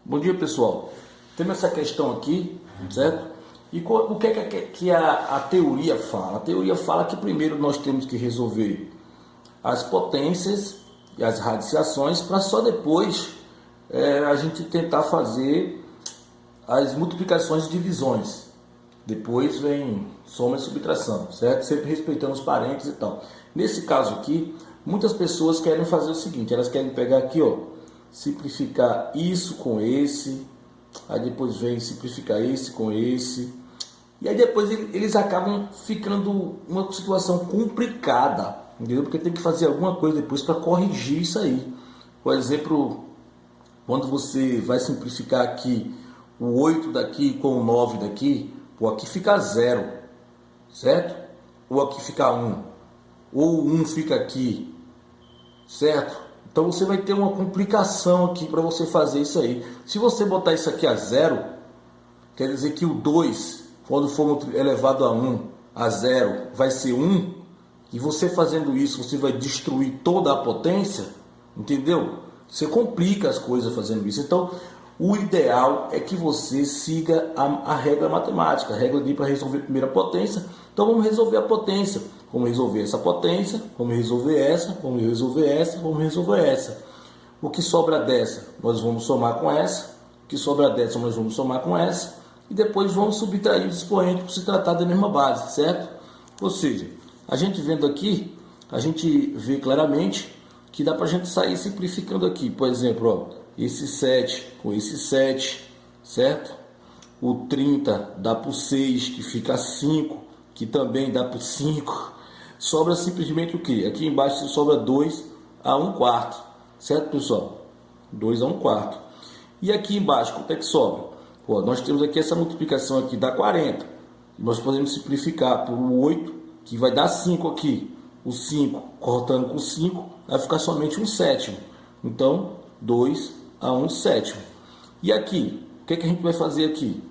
Bom dia, pessoal. Temos essa questão aqui, certo? E o que é que a teoria fala? A teoria fala que primeiro nós temos que resolver as potências e as radiciações para só depois a gente tentar fazer as multiplicações e divisões. Depois vem soma e subtração, certo? Sempre respeitando os parênteses e tal. Nesse caso aqui, muitas pessoas querem fazer o seguinte, elas querem pegar aqui, ó, simplificar isso com esse, aí depois vem simplificar esse com esse, e aí depois eles acabam ficando uma situação complicada, entendeu? Porque tem que fazer alguma coisa depois para corrigir isso aí. Por exemplo, quando você vai simplificar aqui o 8 daqui com o 9 daqui, ou aqui fica 0, certo? Ou aqui fica 1, ou 1 fica aqui, certo? Então você vai ter uma complicação aqui para você fazer isso aí. Se você botar isso aqui a 0, quer dizer que o 2, quando for elevado a 1, a 0, vai ser 1. E você fazendo isso, você vai destruir toda a potência, entendeu? Você complica as coisas fazendo isso. Então, o ideal é que você siga a regra matemática, a regra de para resolver a primeira potência. Então vamos resolver a potência. Vamos resolver essa potência, vamos resolver essa, vamos resolver essa, vamos resolver essa. O que sobra dessa, nós vamos somar com essa. O que sobra dessa, nós vamos somar com essa. E depois vamos subtrair os expoentes por se tratar da mesma base, certo? Ou seja, a gente vendo aqui, a gente vê claramente que dá para a gente sair simplificando aqui. Por exemplo, ó, esse 7 com esse 7, certo? O 30 dá por 6, que fica 5, que também dá por 5. Sobra simplesmente o que? Aqui embaixo sobra 2 a 1 quarto, certo, pessoal? 2 a 1 quarto. E aqui embaixo, quanto é que sobra? Ó, nós temos aqui essa multiplicação aqui, dá 40. Nós podemos simplificar por 8, que vai dar 5 aqui. O 5, cortando com 5, vai ficar somente 1 sétimo. Então, 2 a 1 sétimo. E aqui, o que é que a gente vai fazer aqui?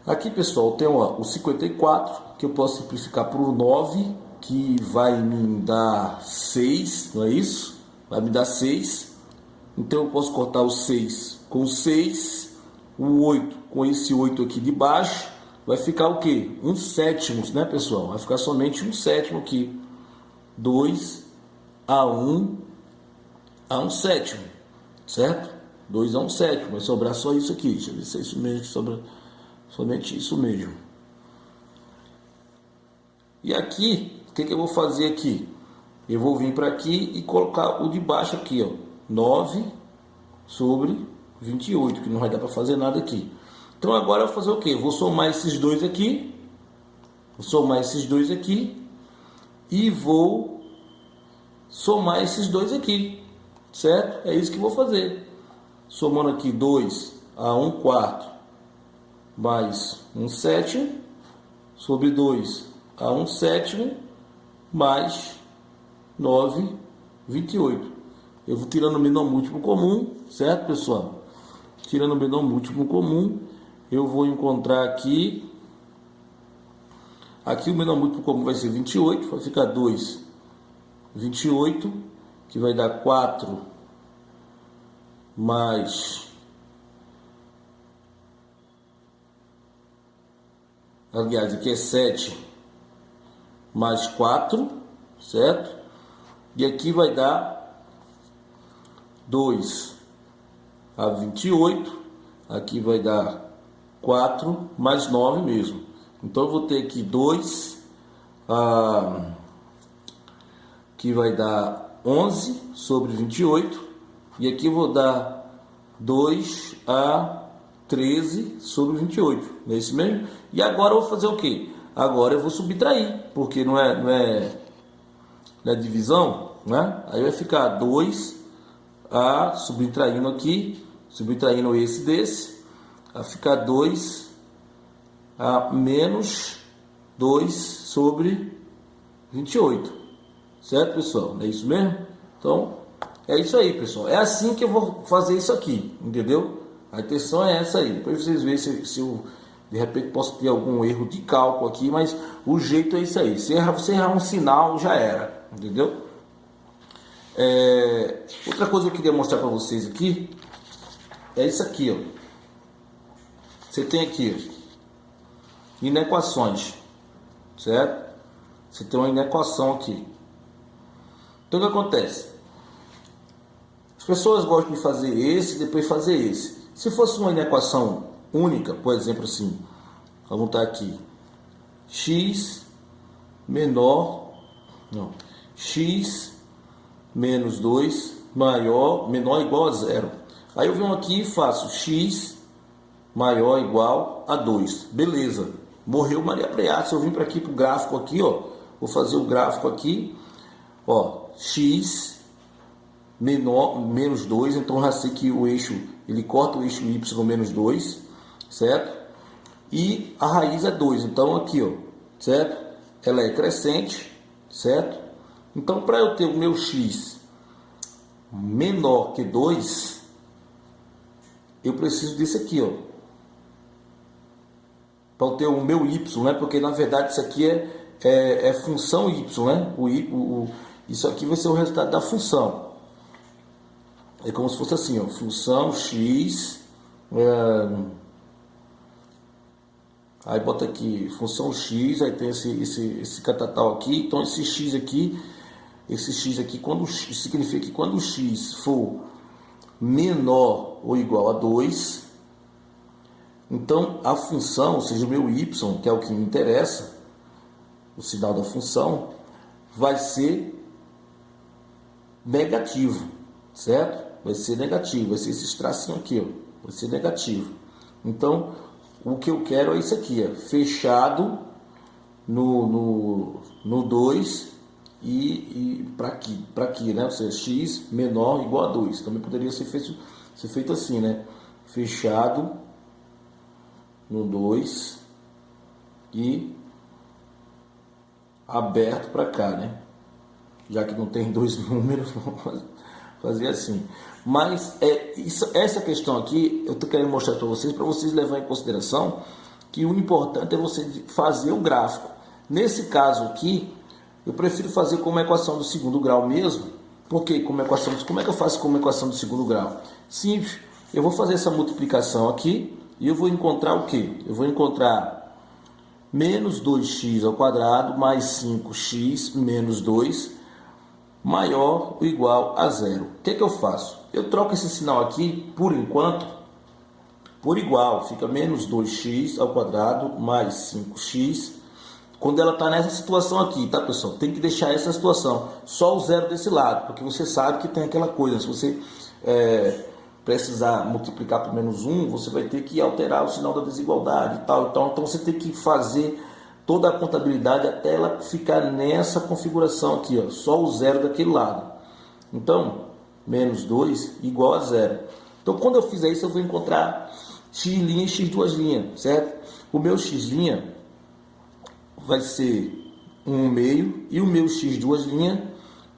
Aqui, pessoal, tem ó, o 54, que eu posso simplificar por 9, que vai me dar 6, não é isso? Vai me dar 6. Então, eu posso cortar o 6 com 6, o 8 com esse 8 aqui de baixo. Vai ficar o quê? 1 sétimo, né, pessoal? Vai ficar somente 1 sétimo aqui. 2 a 1 sétimo, certo? 2 a 1 sétimo. Vai sobrar só isso aqui. Deixa eu ver se é isso mesmo que sobra. Somente isso mesmo. E aqui, o que eu vou fazer aqui? Eu vou vir para aqui e colocar o de baixo aqui, ó. 9 sobre 28, que não vai dar para fazer nada aqui. Então agora eu vou fazer o quê? Eu vou somar esses dois aqui. Vou somar esses dois aqui. E vou somar esses dois aqui. Certo? É isso que eu vou fazer. Somando aqui 2 a 1 quarto mais 1 sétimo, sobre 2 a 1 sétimo, mais 9, 28. Eu vou tirando o menor múltiplo comum, certo, pessoal? Tirando o menor múltiplo comum, eu vou encontrar aqui o menor múltiplo comum vai ser 28, vai ficar 2, 28, que vai dar 4 mais... Aliás, aqui é 7 mais 4, certo? E aqui vai dar 2 a 28. Aqui vai dar 4 mais 9 mesmo. Então, eu vou ter aqui 2, que vai dar 11 sobre 28. E aqui eu vou dar 2 a 13 sobre 28, não é isso mesmo? E agora eu vou fazer o que? Agora eu vou subtrair, porque não é divisão, né? Aí vai ficar 2 a, subtraindo aqui, subtraindo esse desse, vai ficar 2 a menos 2 sobre 28, certo, pessoal? Não é isso mesmo? Então, é isso aí, pessoal. É assim que eu vou fazer isso aqui, entendeu? A intenção é essa aí. Depois vocês veem se eu, de repente, posso ter algum erro de cálculo aqui, mas o jeito é isso aí. Se você errar um sinal, já era, entendeu? Outra coisa que eu queria mostrar para vocês aqui é isso aqui, ó. Você tem aqui inequações, certo? Você tem uma inequação aqui. Então o que acontece? As pessoas gostam de fazer esse e depois fazer esse. Se fosse uma inequação única, por exemplo assim, vamos botar aqui x menor, não, x menos 2 menor igual a zero. Aí eu venho aqui e faço x maior igual a 2. Beleza. Morreu Maria Preá. Se eu vim para aqui para o gráfico aqui, ó, vou fazer o gráfico aqui, ó, x menor menos 2, então já sei que o eixo, ele corta o eixo y menos 2, certo? E a raiz é 2, então aqui, ó, certo? Ela é crescente, certo? Então para eu ter o meu x menor que 2, eu preciso disso aqui, ó, para eu ter o meu y, né? Porque na verdade isso aqui é função y, né? Isso aqui vai ser o resultado da função. É como se fosse assim, ó, função x, aí bota aqui função x, aí tem esse catatal aqui, então esse x aqui, quando significa que quando o x for menor ou igual a 2, então a função, ou seja, o meu y, que é o que me interessa, o sinal da função, vai ser negativo, certo? Vai ser negativo, vai ser esse tracinho aqui, ó, vai ser negativo. Então, o que eu quero é isso aqui, ó, fechado no 2 e para aqui, né? Ou seja, x menor ou igual a 2. Também poderia ser feito assim, né? Fechado no 2 e aberto para cá, né? Já que não tem dois números, vamos fazer assim. Mas essa questão aqui, eu estou querendo mostrar para vocês levarem em consideração que o importante é você fazer o gráfico. Nesse caso aqui, eu prefiro fazer como equação do segundo grau mesmo, porque como é que eu faço como equação do segundo grau? Simples, eu vou fazer essa multiplicação aqui e eu vou encontrar o quê? Eu vou encontrar menos 2x ao quadrado mais 5x menos 2 maior ou igual a zero. O que eu faço? Eu troco esse sinal aqui, por enquanto, por igual. Fica menos 2x ao quadrado mais 5x. Quando ela está nessa situação aqui, tá, pessoal? Tem que deixar essa situação. Só o zero desse lado, porque você sabe que tem aquela coisa. Se você precisar multiplicar por menos 1, você vai ter que alterar o sinal da desigualdade e tal. Então você tem que fazer toda a contabilidade até ela ficar nessa configuração aqui, ó, só o zero daquele lado. Então, menos 2 igual a zero. Então, quando eu fizer isso, eu vou encontrar x' e x2', certo? O meu x' vai ser 1/2 e o meu x2'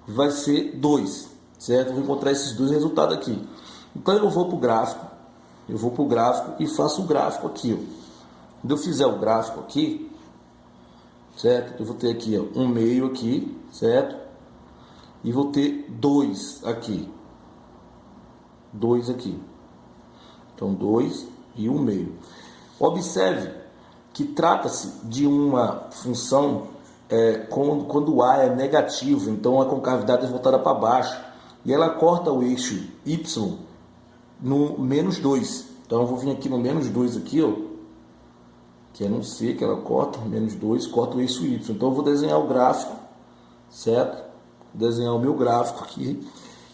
vai ser 2, certo? Eu vou encontrar esses dois resultados aqui. Então, eu vou para o gráfico, e faço o gráfico aqui, ó. Quando eu fizer o gráfico aqui, certo? Eu vou ter aqui, ó, 1/2 aqui, certo? E vou ter 2 aqui. 2 aqui. Então, 2 e 1/2. Observe que trata-se de uma função quando o A é negativo, então a concavidade é voltada para baixo. E ela corta o eixo Y no menos 2. Então, eu vou vir aqui no menos 2 aqui, ó. Que é no C, que ela corta, menos 2, corta o eixo Y. Então, eu vou desenhar o gráfico, certo? Vou desenhar o meu gráfico aqui.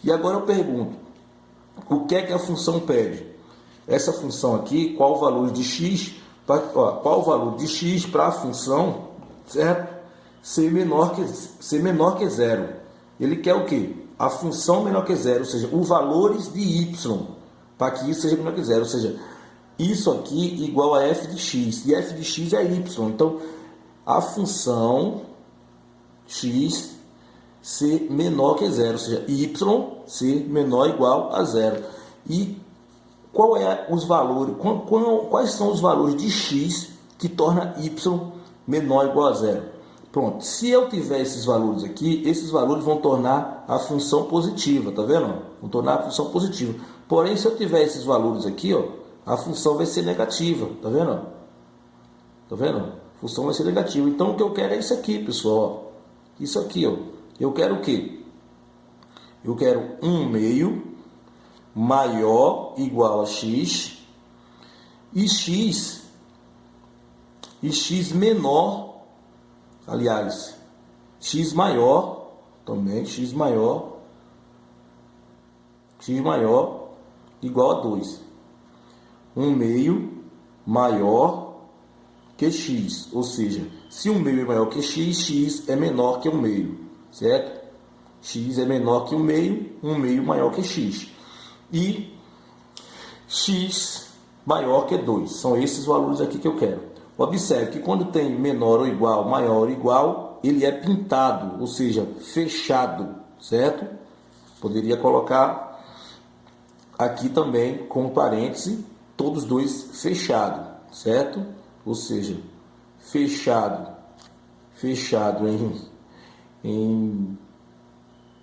E agora eu pergunto, o que é que a função pede? Essa função aqui, qual o valor de x, qual o valor de x para a função, certo? Ser menor que zero. Ele quer o quê? A função menor que zero, ou seja, os valores de y, para que isso seja menor que zero, ou seja, isso aqui igual a f de x, e f de x é y. Então, a função x ser menor que zero, ou seja, y ser menor ou igual a zero. E quais são os valores de x que torna y menor ou igual a zero? Pronto, se eu tiver esses valores aqui, esses valores vão tornar a função positiva, tá vendo? Vou tornar a função positiva. Porém, se eu tiver esses valores aqui, ó, a função vai ser negativa. Tá vendo? Tá vendo? A função vai ser negativa. Então, o que eu quero é isso aqui, pessoal. Isso aqui, ó. Eu quero o quê? Eu quero 1 meio maior igual a x e x menor, aliás, x maior também, x maior igual a 2. 1 meio maior que x, ou seja, se 1 meio é maior que x, x é menor que 1 meio, certo? X é menor que 1 meio maior que x. E x maior que 2. São esses valores aqui que eu quero. Observe que quando tem menor ou igual, maior ou igual, ele é pintado, ou seja, fechado, certo? Poderia colocar aqui também com parêntese, todos dois fechado, certo? Ou seja, fechado em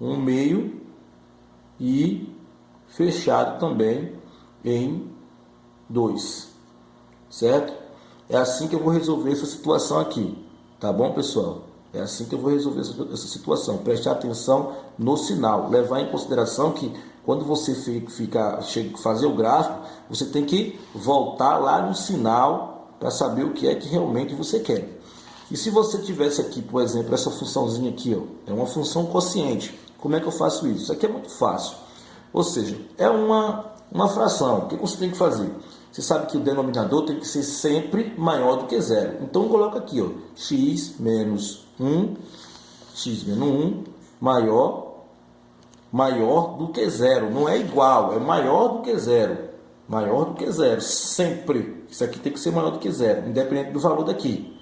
1 meio e fechado também em 2, certo? É assim que eu vou resolver essa situação aqui, tá bom, pessoal? É assim que eu vou resolver essa situação. Prestar atenção no sinal, levar em consideração que quando você fazer o gráfico, você tem que voltar lá no sinal para saber o que é que realmente você quer. E se você tivesse aqui, por exemplo, essa funçãozinha aqui, ó, é uma função quociente. Como é que eu faço isso? Isso aqui é muito fácil. Ou seja, é uma fração. O que você tem que fazer? Você sabe que o denominador tem que ser sempre maior do que zero. Então, coloca aqui, ó, x menos 1 maior do que zero. Não é igual, é maior do que zero. Maior do que zero, sempre. Isso aqui tem que ser maior do que zero, independente do valor daqui.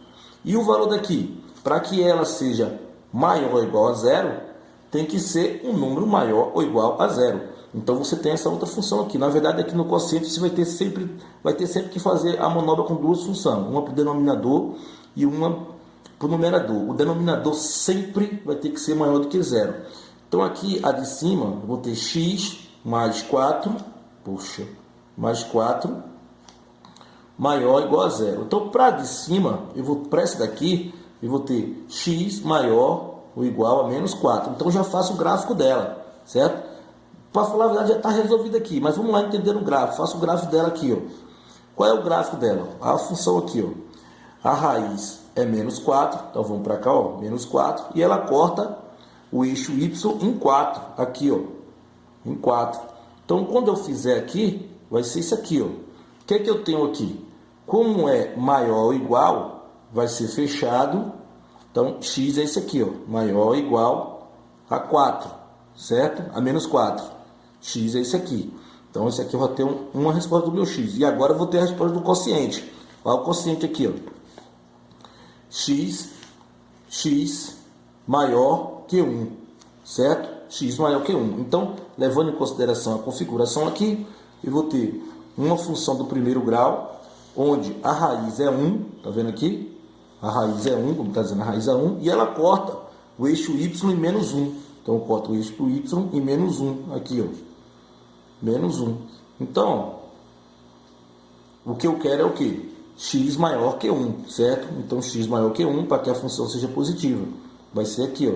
E o valor daqui, para que ela seja maior ou igual a zero, tem que ser um número maior ou igual a zero. Então você tem essa outra função aqui. Na verdade, aqui no quociente você vai ter sempre que fazer a manobra com duas funções, uma para o denominador e uma para o numerador. O denominador sempre vai ter que ser maior do que zero. Então aqui a de cima eu vou ter x mais 4, mais 4 maior ou igual a zero. Então para a de cima, para essa daqui, eu vou ter x maior ou igual a menos 4. Então já faço o gráfico dela, certo? Para falar a verdade, já está resolvido aqui, mas vamos lá entender o gráfico. Faço o gráfico dela aqui, ó. Qual é o gráfico dela? A função aqui, ó. A raiz é menos 4, então vamos para cá, ó, menos 4, e ela corta o eixo y em 4, aqui, ó, em 4. Então, quando eu fizer aqui, vai ser isso aqui, ó. O que é que eu tenho aqui? Como é maior ou igual, vai ser fechado. Então, x é esse aqui, ó, maior ou igual a 4, certo? A menos 4. X é esse aqui. Então, esse aqui eu vou ter uma resposta do meu x. E agora eu vou ter a resposta do quociente. Olha o quociente aqui, ó. X maior que 1, certo? X maior que 1. Então, levando em consideração a configuração aqui, eu vou ter uma função do primeiro grau, onde a raiz é 1, tá vendo aqui? A raiz é 1, como está dizendo, a raiz é 1, e ela corta o eixo y em menos 1. Então, eu corto o eixo y em menos 1, aqui, ó. Menos 1. Então, o que eu quero é o quê? X maior que 1, certo? Então, x maior que 1, para que a função seja positiva. Vai ser aqui, ó.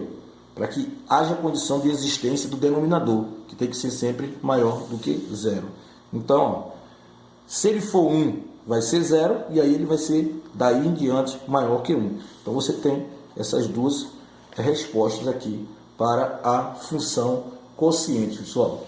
Para que haja condição de existência do denominador, que tem que ser sempre maior do que 0. Então, ó, se ele for 1, vai ser 0, e aí ele vai ser, daí em diante, maior que 1. Então, você tem essas duas respostas aqui para a função quociente, pessoal.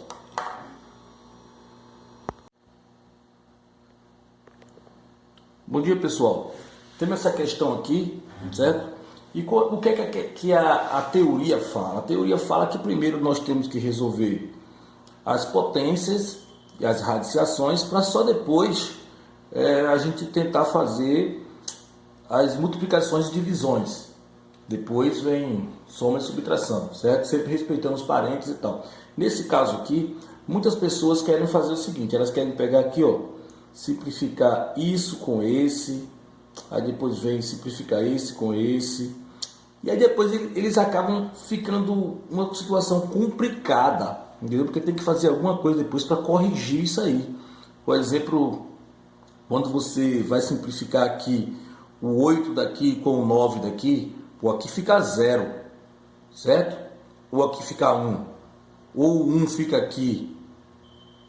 Bom dia, pessoal. Temos essa questão aqui, certo? E o que é que a teoria fala? A teoria fala que primeiro nós temos que resolver as potências e as radiciações para só depois a gente tentar fazer as multiplicações e divisões. Depois vem soma e subtração, certo? Sempre respeitando os parênteses e tal. Nesse caso aqui, muitas pessoas querem fazer o seguinte, elas querem pegar aqui, ó, simplificar isso com esse, aí depois vem simplificar esse com esse, e aí depois eles acabam ficando uma situação complicada, entendeu? Porque tem que fazer alguma coisa depois para corrigir isso aí. Por exemplo, quando você vai simplificar aqui o 8 daqui com o 9 daqui, ou aqui fica 0, certo? Ou aqui fica 1, ou o 1 fica aqui,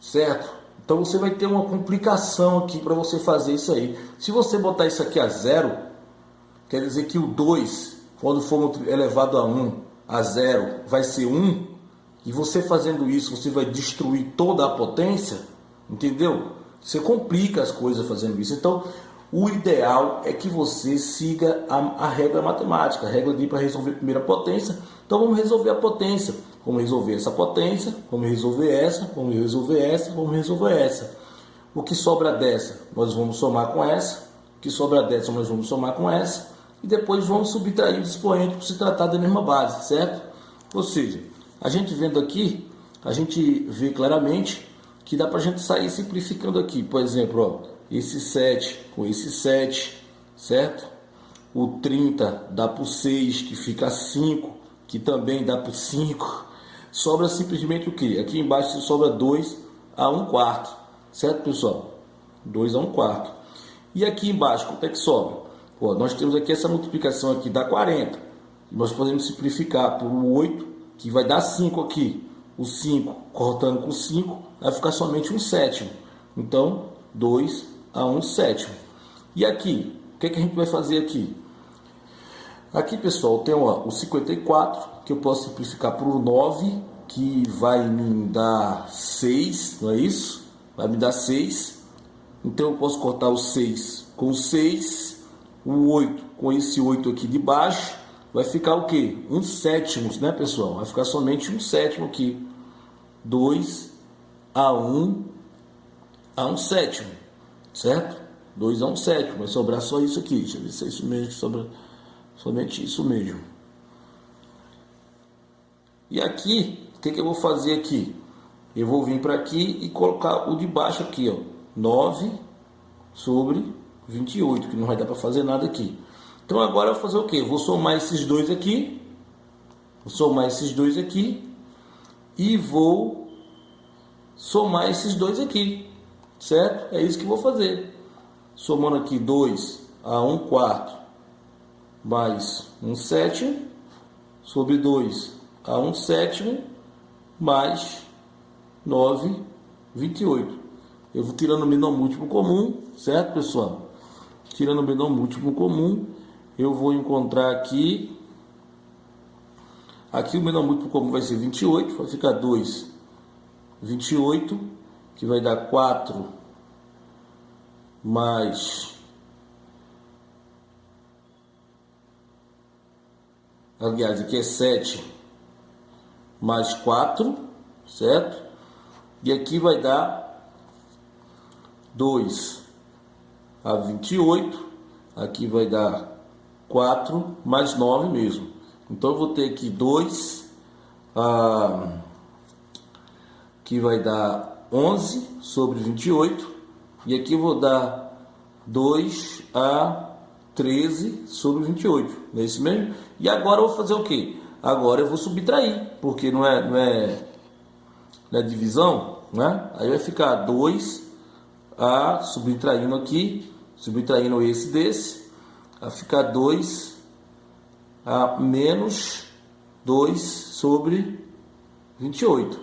certo? Então você vai ter uma complicação aqui para você fazer isso aí. Se você botar isso aqui a 0, quer dizer que o 2, quando for elevado a 1, a 0, vai ser 1. E você fazendo isso, você vai destruir toda a potência, entendeu? Você complica as coisas fazendo isso. Então, o ideal é que você siga a regra matemática, a regra de para resolver a primeira potência. Então, vamos resolver a potência. Vamos resolver essa potência, vamos resolver essa, vamos resolver essa, vamos resolver essa. O que sobra dessa, nós vamos somar com essa. O que sobra dessa, nós vamos somar com essa. E depois vamos subtrair os expoentes para se tratar da mesma base, certo? Ou seja, a gente vendo aqui, a gente vê claramente que dá para a gente sair simplificando aqui. Por exemplo, ó, esse 7 com esse 7, certo? O 30 dá para o 6, que fica 5, que também dá para o 5. Sobra simplesmente o que? Aqui embaixo sobra 2 a 1 quarto, certo, pessoal? 2 a 1 quarto. E aqui embaixo, quanto é que sobra? Pô, nós temos aqui essa multiplicação aqui, dá 40. Nós podemos simplificar por 8, que vai dar 5 aqui. O 5 cortando com 5, vai ficar somente 1 sétimo. Então, 2 a 1 sétimo. E aqui, o que é que a gente vai fazer aqui? Aqui, pessoal, tem ó, o 54, que eu posso simplificar por 9, que vai me dar 6, não é isso? Vai me dar 6. Então, eu posso cortar o 6 com 6, o 8 com esse 8 aqui de baixo. Vai ficar o quê? 1 sétimo, né, pessoal? Vai ficar somente 1 sétimo aqui. 2 a 1 sétimo, certo? 2 a 1 sétimo. Vai sobrar só isso aqui. Deixa eu ver se é isso mesmo que sobra. Somente isso mesmo. E aqui, o que eu vou fazer aqui? Eu vou vir para aqui e colocar o de baixo aqui, ó. 9 sobre 28, que não vai dar para fazer nada aqui. Então agora eu vou fazer o quê? Eu vou somar esses dois aqui. Vou somar esses dois aqui. E vou somar esses dois aqui. Certo? É isso que eu vou fazer. Somando aqui 2 a 1 quarto mais 1 sétimo sobre 2 a 1 sétimo mais 9, 28. Eu vou tirando o menor múltiplo comum, certo, pessoal? Tirando o menor múltiplo comum, eu vou encontrar aqui o menor múltiplo comum vai ser 28, vai ficar 2, 28, que vai dar 4 mais... Aliás, aqui é 7 mais 4, certo? E aqui vai dar 2 a 28. Aqui vai dar 4 mais 9 mesmo. Então, eu vou ter aqui 2, que vai dar 11 sobre 28. E aqui eu vou dar 2 a 13 sobre 28. Não é isso mesmo? E agora eu vou fazer o quê? Agora eu vou subtrair, porque não é divisão, né? Aí vai ficar 2 a, subtraindo aqui, subtraindo esse desse, vai ficar 2 a menos 2 sobre 28.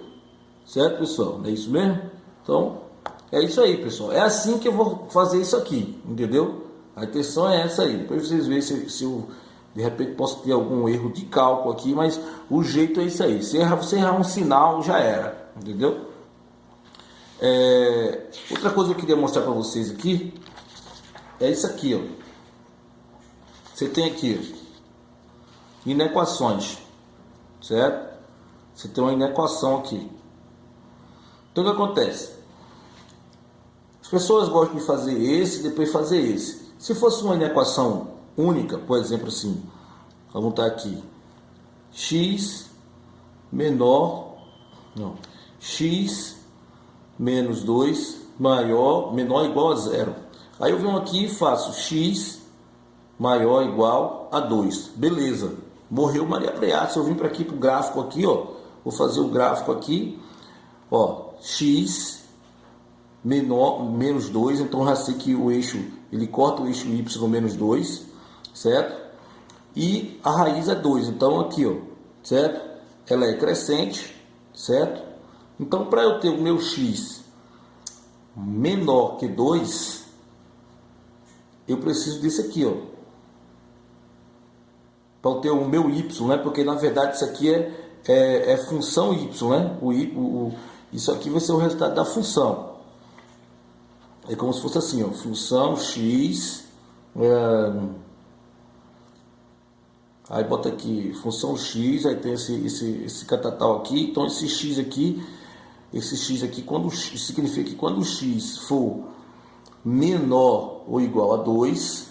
Certo, pessoal? Não é isso mesmo? Então, é isso aí, pessoal. É assim que eu vou fazer isso aqui, entendeu? A intenção é essa aí. Depois vocês veem se eu, de repente, posso ter algum erro de cálculo aqui, mas o jeito é isso aí. Se você errar um sinal, já era, entendeu? Outra coisa que eu queria mostrar para vocês aqui é isso aqui, ó. Você tem aqui inequações, certo? Você tem uma inequação aqui. Então, o que acontece? As pessoas gostam de fazer esse e depois fazer esse. Se fosse uma inequação única, por exemplo assim, vamos botar aqui, x menor, não, x menos 2 menor igual a 0. Aí eu venho aqui e faço x maior igual a 2. Beleza, morreu Maria Preata. Se eu vim para aqui para o gráfico aqui, ó, vou fazer o gráfico aqui. Ó, x menor, menos 2, então já sei que o eixo, ele corta o eixo y menos 2, certo? E a raiz é 2, então aqui, ó, certo? Ela é crescente, certo? Então, para eu ter o meu x menor que 2, eu preciso disso aqui, ó. Para eu ter o meu y, né? Porque na verdade isso aqui é função y, né? Isso aqui vai ser o resultado da função. É como se fosse assim, ó, função x, aí bota aqui função x, aí tem esse catatal aqui, então esse x aqui, quando significa que quando o x for menor ou igual a 2,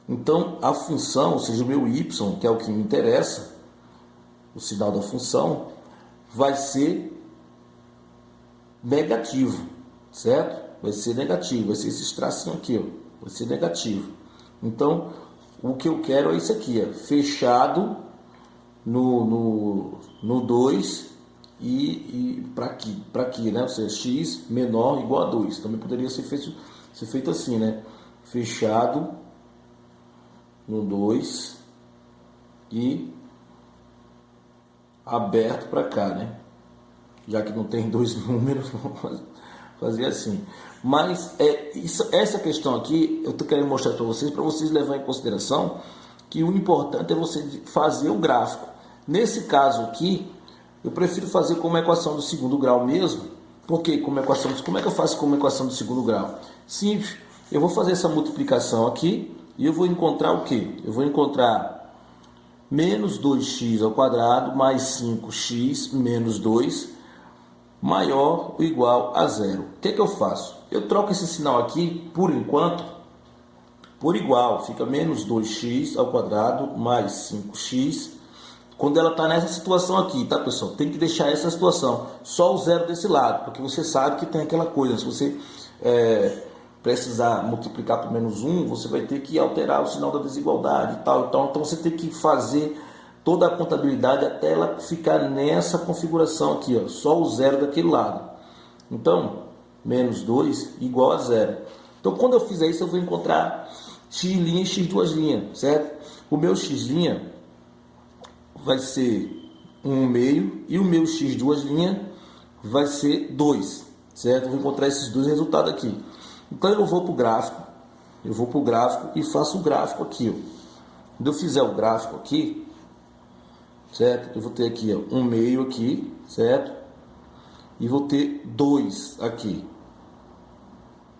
então a função, ou seja, o meu y, que é o que me interessa, o sinal da função, vai ser negativo, certo? Vai ser negativo, vai ser esse tracinho aqui, ó, vai ser negativo. Então, o que eu quero é isso aqui, ó, fechado no 2 e para aqui, né? Ou seja, x menor ou igual a 2. Também poderia ser feito assim, né? Fechado no 2 e aberto para cá, né? Já que não tem dois números, vamos fazer assim. Mas essa questão aqui eu estou querendo mostrar para vocês levarem em consideração que o importante é você fazer o gráfico. Nesse caso aqui, eu prefiro fazer como equação do segundo grau mesmo. Porque como é que eu faço como equação do segundo grau? Simples. Eu vou fazer essa multiplicação aqui e eu vou encontrar o quê? Eu vou encontrar menos 2x ao quadrado mais 5x menos 2 maior ou igual a zero. O que eu faço? Eu troco esse sinal aqui, por enquanto, por igual. Fica menos 2x ao quadrado mais 5x. Quando ela está nessa situação aqui, tá, pessoal? Tem que deixar essa situação. Só o zero desse lado, porque você sabe que tem aquela coisa. Se você precisar multiplicar por menos 1, você vai ter que alterar o sinal da desigualdade e tal. Então você tem que fazer toda a contabilidade até ela ficar nessa configuração aqui, ó, só o zero daquele lado. Então, menos 2 igual a zero. Então, quando eu fizer isso, eu vou encontrar x' e x2', certo? O meu x' vai ser 1/2 e o meu x2' vai ser 2, certo? Eu vou encontrar esses dois resultados aqui. Então, eu vou para o gráfico, e faço o gráfico aqui, ó. Quando eu fizer o gráfico aqui, certo? Eu vou ter aqui, ó, 1/2 aqui, certo? E vou ter 2 aqui.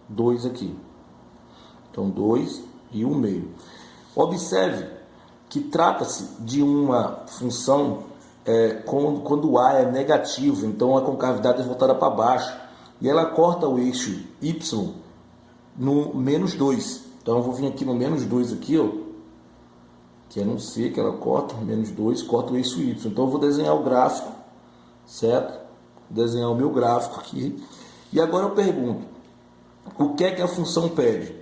2 aqui. Então, 2 e 1/2. Observe que trata-se de uma função quando o A é negativo, então a concavidade é voltada para baixo. E ela corta o eixo y no menos 2. Então, eu vou vir aqui no menos 2 aqui, ó. Que é no C, que ela corta, menos 2, corta o eixo y. Então eu vou desenhar o gráfico, certo? Vou desenhar o meu gráfico aqui. E agora eu pergunto, o que é que a função pede?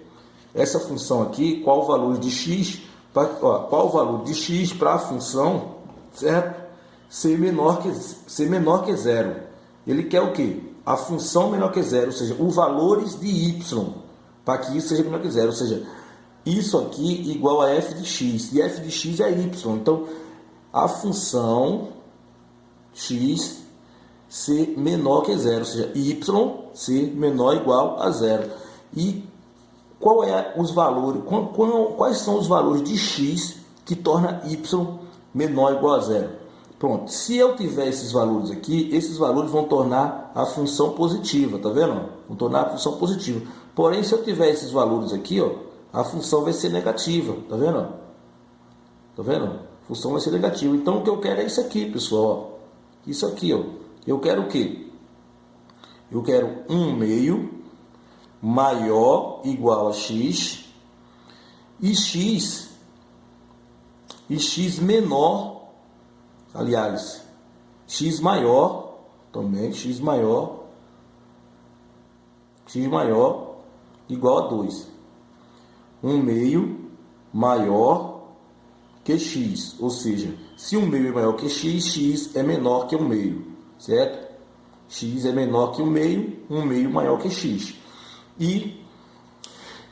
Essa função aqui, qual o valor de x, qual o valor de x para a função, certo? Ser menor que zero. Ele quer o quê? A função menor que zero, ou seja, os valores de y, para que isso seja menor que zero, ou seja, isso aqui igual a f de x, e f de x é y. Então, a função x ser menor que zero, ou seja, y ser menor ou igual a zero. E quais são os valores de x que torna y menor ou igual a zero? Pronto, se eu tiver esses valores aqui, esses valores vão tornar a função positiva, tá vendo? Vão tornar a função positiva. Porém, se eu tiver esses valores aqui, ó, a função vai ser negativa, tá vendo? Tá vendo? A função vai ser negativa. Então, o que eu quero é isso aqui, pessoal. Isso aqui, ó. Eu quero o quê? Eu quero 1/2 maior igual a x e x menor, aliás, x maior também, x maior igual a 2. 1/2 maior que x, ou seja, se 1/2 é maior que x, x é menor que 1/2, certo? x é menor que 1 meio maior que x. E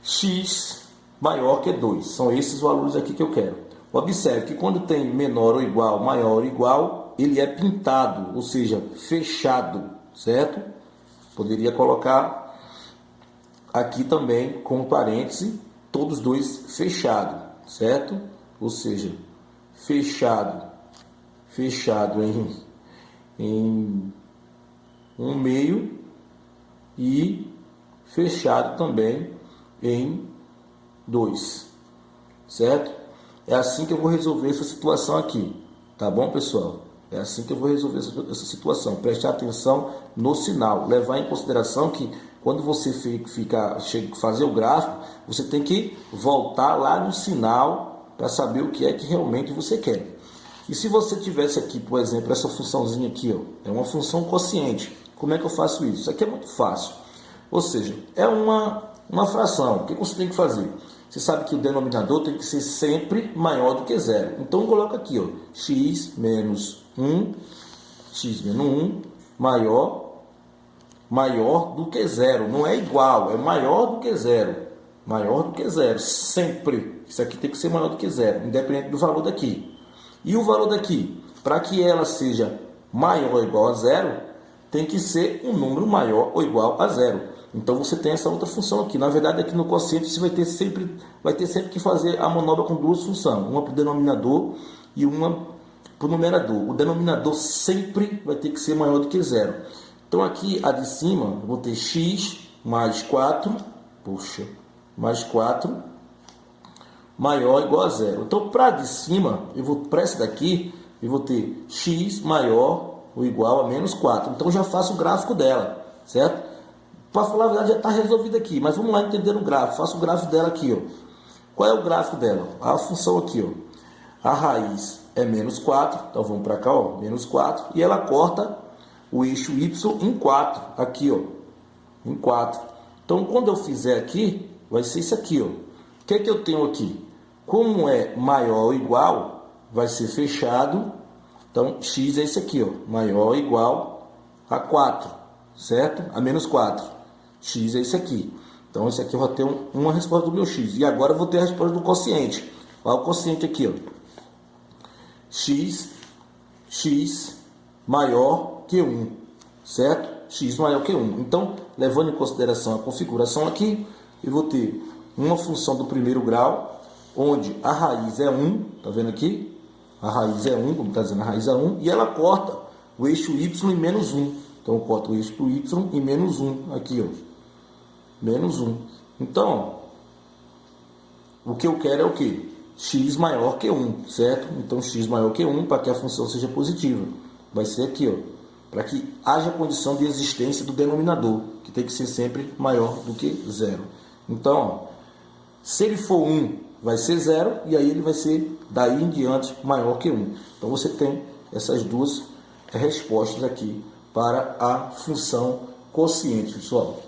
x maior que 2. São esses valores aqui que eu quero. Observe que quando tem menor ou igual, maior ou igual, ele é pintado, ou seja, fechado, certo? Poderia colocar aqui também com parêntese, todos dois fechado, certo? Ou seja, fechado em 1 meio e fechado também em 2, certo? É assim que eu vou resolver essa situação aqui, tá bom, pessoal? É assim que eu vou resolver essa situação. Preste atenção no sinal, levar em consideração que quando você fazer o gráfico, você tem que voltar lá no sinal para saber o que é que realmente você quer. E se você tivesse aqui, por exemplo, essa funçãozinha aqui, ó, é uma função quociente. Como é que eu faço isso? Isso aqui é muito fácil. Ou seja, é uma fração. O que você tem que fazer? Você sabe que o denominador tem que ser sempre maior do que zero. Então, coloca aqui, ó, x menos 1 maior do que zero. Não é igual, é maior do que zero. Maior do que zero, sempre. Isso aqui tem que ser maior do que zero, independente do valor daqui. E o valor daqui, para que ela seja maior ou igual a zero, tem que ser um número maior ou igual a zero. Então você tem essa outra função aqui. Na verdade, aqui no quociente você vai ter sempre que fazer a manobra com duas funções, uma para o denominador e uma para o numerador. O denominador sempre vai ter que ser maior do que zero. Então aqui a de cima, eu vou ter x mais 4, mais 4 maior ou igual a zero. Então para de cima, para essa daqui, eu vou ter x maior ou igual a menos 4. Então já faço o gráfico dela, certo? Para falar a verdade, já está resolvido aqui, mas vamos lá entender o gráfico. Faço o gráfico dela aqui, ó. Qual é o gráfico dela? A função aqui, ó. A raiz é menos 4, então vamos para cá, ó, menos 4, e ela corta o eixo y em 4, aqui, ó, em 4. Então, quando eu fizer aqui, vai ser isso aqui, ó. O que é que eu tenho aqui? Como é maior ou igual, vai ser fechado. Então, x é esse aqui, ó, maior ou igual a 4, certo? A menos 4. X é esse aqui. Então, esse aqui eu vou ter uma resposta do meu x. E agora eu vou ter a resposta do quociente. Olha o quociente aqui, ó. X maior que 1, certo? X maior que 1. Então, levando em consideração a configuração aqui, eu vou ter uma função do primeiro grau, onde a raiz é 1, tá vendo aqui? A raiz é 1, como está dizendo, a raiz é 1, e ela corta o eixo y em menos 1. Então, eu corto o eixo y em menos 1, aqui, ó. Menos 1. Então, o que eu quero é o quê? X maior que 1, certo? Então, x maior que 1, para que a função seja positiva. Vai ser aqui, ó. Para que haja condição de existência do denominador, que tem que ser sempre maior do que 0. Então, ó, se ele for 1, vai ser 0, e aí ele vai ser, daí em diante, maior que 1. Então, você tem essas duas respostas aqui para a função quociente, pessoal.